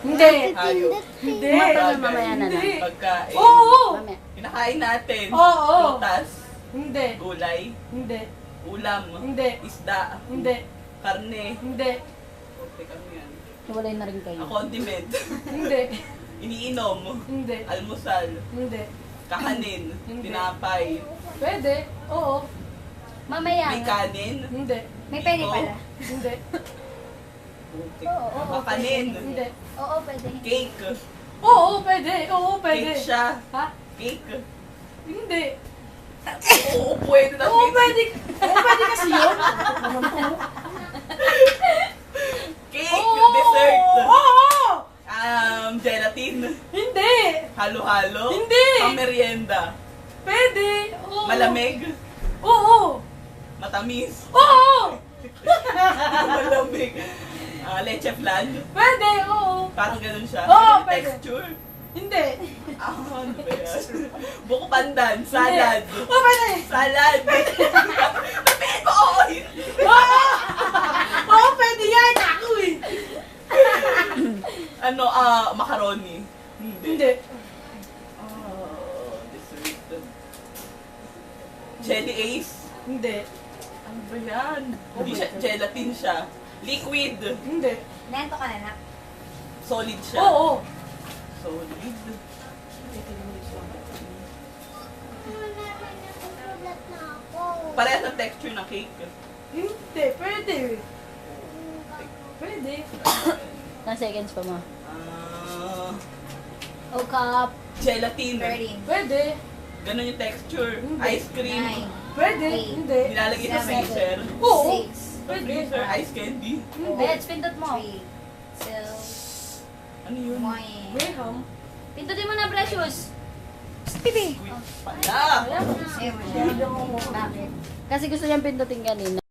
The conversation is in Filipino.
Hindi. Hayop. Hindi. Mamaya na Hindi. Pagkain. Oo. Mamaya. Kinakain natin. Oo. Prutas. Hindi. Gulay. Hindi. Ulam. Hindi. Isda. Hindi. Karne. Hindi. Teka mo yan. Hiwalay na rin kayo. Condiment. Hindi. Iniinom. Hindi. Almusal. Hindi. Kakanin. Hindi. Tinapay. Pwede. Oo. Mamaya. May kanin. Hindi. May pwede Oo. pala. Hindi. Kakanin. Hindi. Oo, pwede. Cake. Oo, pwede. Oo, pwede. Cake siya. Ha? Cake. Hindi. Oo, pwede na. Oo, pwede. Oo, pwede kasi yun. Cake. Oo. Dessert. Oo. Gelatin. Hindi. Halo-halo. Hindi. Pang-merienda. Pwede. Oo. Malamig. Oo. Matamis. Oo. Malamig. Leche flan. Pwede. Oo. Parang ganun siya. Oo, Ganun yung pwede. texture. Hindi. Ano ba yan? Buko pandan. Salad. Oo, pwede. Salad. Sabihin ko, oo. Hindi. Oo. Oo, pwede yan. Ako eh. Ano, macaroni. Hindi. Dessert. Jelly Ace. Hindi. Ano ba yan? Hindi siya, gelatin siya. Liquid. Hindi. Nento ka na na. Solid siya. Oo. Solid. Parehas ang texture ng cake. Hindi. Pwede. Pwede. Ilang seconds pa mo? Ah, cup. gelatin. Pwede. Ganun yung texture. Hindi. Ice cream. Pwede. Eight. Hindi. Nilalagay sa freezer. Oo. Sa Pwede. freezer, ice candy. Hindi. Let's pindot mo. Ano yun? May ham. Pindutin mo na, Precious. Pipi. Pala. Ayan. Bakit? Kasi gusto niyang pindutin kanina.